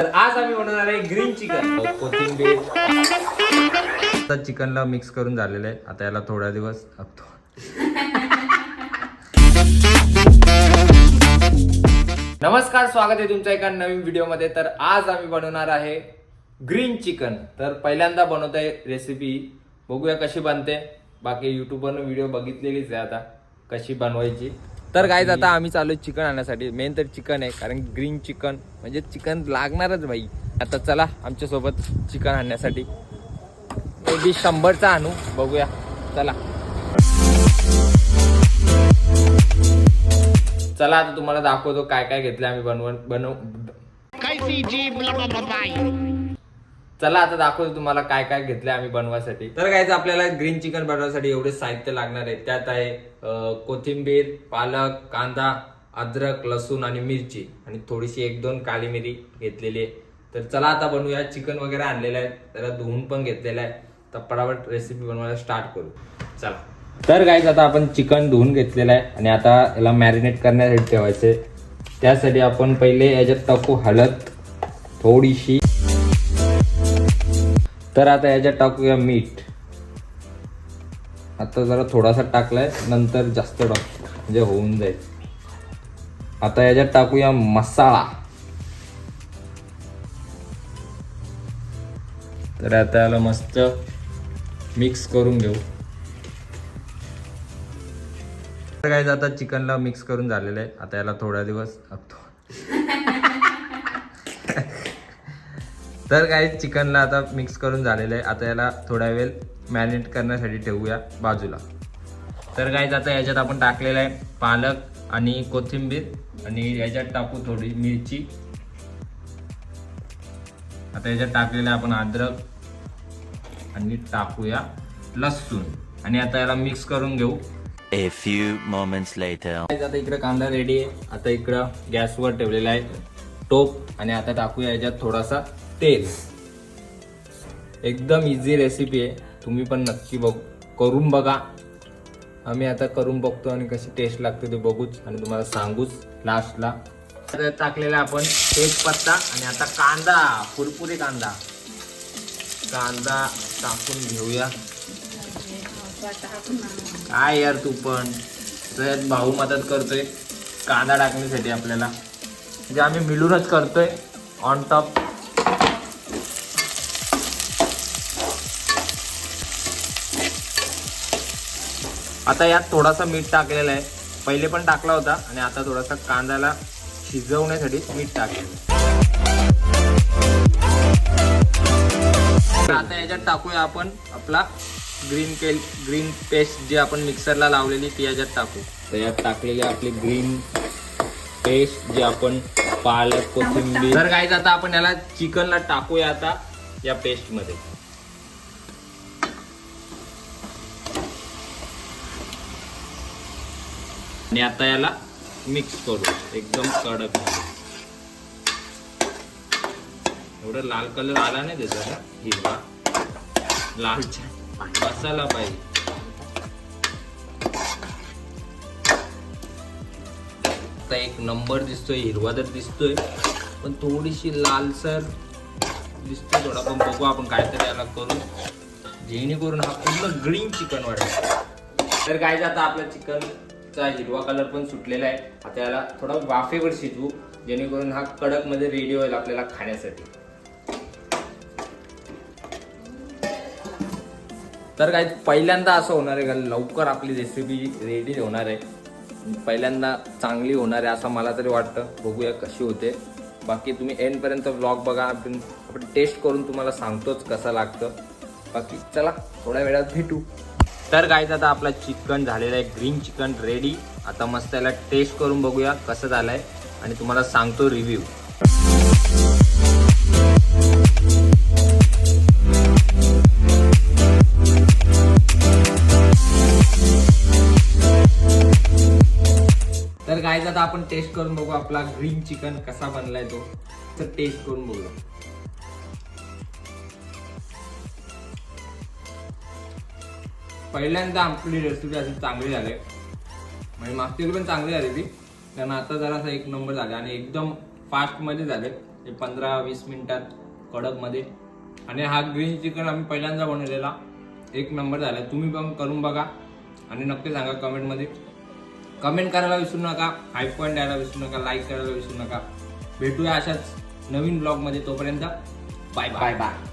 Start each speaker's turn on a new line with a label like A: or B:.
A: तर आज आम्ही बनवणार आहे ग्रीन चिकन. कोथिंबीर आता चिकनला मिक्स करून झालेलं आहे. आता याला थोडा दिवस नमस्कार, स्वागत आहे तुमच्या एका नवीन व्हिडिओ मध्ये. तर आज आम्ही बनवणार आहे ग्रीन चिकन. तर पहिल्यांदा बनवत आहे रेसिपी, बघूया कशी बनते. बाकी युट्यूबवरून व्हिडिओ बघितलेलीच आहे आता कशी बनवायची. तर गाईज आता आम्ही चालू चिकन आणण्यासाठी. मेन तर चिकन आहे, कारण ग्रीन चिकन म्हणजे चिकन लागणारच भाई. आता चला आमच्यासोबत चिकन आणण्यासाठी. मे बी 100चा आणू, बघूया चला. चला आता तुम्हाला दाखवतो काय काय घेतलं आम्ही चला आता दाखवतो तुम्हाला काय काय घेतलं आम्ही बनवासाठी. तर काय आपल्याला ग्रीन चिकन बनवण्यासाठी एवढे साहित्य लागणार आहे. त्यात आहे कोथिंबीर, पालक, कांदा, अद्रक, लसूण आणि मिरची आणि थोडीशी 1-2 काळी मिरी घेतलेली आहे. तर चला आता बनवूया. चिकन वगैरे आणलेलं आहे, त्याला धुवून पण घेतलेलं आहे. तर पटापट रेसिपी बनवायला स्टार्ट करू, चला. तर गाईज आता आपण चिकन धुवून घेतलेलं आहे आणि आता याला मॅरिनेट करण्यासाठी ठेवायचे. त्यासाठी आपण पहिले याच्यात टाकू हळद थोडीशी. तर आता याच्यात टाकूया मीठ. आता जरा थोडासा टाकलाय, नंतर जास्त टाकू म्हणजे होऊन जाईल. आता याच्यात टाकूया मसाला. तर आता याला मस्त मिक्स करून घेऊ. तर काय आता चिकनला मिक्स करून झालेलं आहे. आता याला थोडा दिवस तर काय चिकनला आता मिक्स करून झालेलं आहे. आता याला थोडा वेळ मॅरिनेट करण्यासाठी ठेवूया बाजूला. तर काय आता याच्यात आपण टाकलेलं आहे पालक आणि कोथिंबीर आणि याच्यात टाकू थोडी मिरची. आता याच्यात टाकलेलं आपण अद्रक आणि टाकूया लसूण आणि आता याला मिक्स करून घेऊ.
B: A few moments later.
A: आता इकडे कांदा रेडी आहे. आता इकडं गॅसवर ठेवलेला आहे टोप आणि आता टाकूया याच्यात थोडासा तेल. एकदम इझी रेसिपी आहे, तुम्ही पण नक्की करून बघा. आम्ही आता करून बघतो आणि कशी टेस्ट लागते ते बघूच आणि तुम्हाला सांगूच लास्टला. आता टाकलेला आपण तेजपत्ता आणि आता कांदा, कुरकुरी कांदा टाकून घेऊया. काय यार तू पण तर भाऊ मदत करतोय कांदा टाकण्यासाठी आपल्याला, म्हणजे आम्ही मिळूनच करतोय ऑन टॉप. आता यात थोडासा मीठ टाकलेला आहे, पहिले पण टाकला होता आणि आता थोडासा कांद्याला शिजवण्यासाठी मीठ टाकलेलं. आता याच्यात टाकूया आपण आपला ग्रीन पेस्ट जी आपण मिक्सरला लावलेली ती याच्यात टाकू. तर यात टाकलेली आपली ग्रीन पेस्ट जी आपण पालक कोथिंबीर. तर गाईज आता आपण याला चिकनला टाकूया आता या पेस्ट मध्ये. आणि आता याला मिक्स करू एकदम कडक. एवढा लाल कलर आला नाही त्याचा, हिरवा लाल मसाला पाहिजे. आता एक नंबर दिसतोय, हिरवा तर दिसतोय पण थोडीशी लालसर दिसतोय थोडा. पण बघू आपण काहीतरी याला करू जेणेकरून हा पूर्ण ग्रीन चिकन वाटेल. तर काय आता आपल्या चिकनचा हिरवा कलर पण सुटलेला आहे. आता याला थोडा वाफेवर शिजवू जेणेकरून हा कडक मध्ये रेडी होईल आपल्याला खाण्यासाठी. तर काय पहिल्यांदा असं होणार आहे का लवकर आपली रेसिपी रेडी होणार आहे, पहिल्यांदा चांगली होणार आहे असं मला तरी वाटतं. बघूया कशी होते. बाकी तुम्ही एंडपर्यंत व्लॉग बघा, आपण टेस्ट करून तुम्हाला सांगतोच कसं लागतं. बाकी चला थोड्या वेळात भेटू. तर गाईज आता आपला चिकन झालेला आहे, ग्रीन चिकन रेडी. आता मस्त याला टेस्ट करून बघूया कसं झालं आहे आणि तुम्हाला सांगतो रिव्ह्यू. तर गाईज आता आपण टेस्ट करून बघू आपला ग्रीन चिकन कसा बनलाय तो. तर टेस्ट करून बघूया. पहिल्यांदा आपली रेसिपी अशी चांगली झाली, म्हणजे मागची पण चांगली झाली ती, कारण आता जरासा एक नंबर झाला आणि एकदम फास्ट मध्ये झाले. ते 15-20 मिनिटात कडकमध्ये. आणि हा ग्रीन चिकन आम्ही पहिल्यांदा बनवलेला, एक नंबर झाला. तुम्ही पण करून बघा आणि नक्की सांगा कमेंटमध्ये. कमेंट करायला विसरू नका, हाय पॉईंट द्यायला विसरू नका, लाईक करायला विसरू नका. भेटूया अशाच नवीन ब्लॉगमध्ये. तोपर्यंत बाय बाय.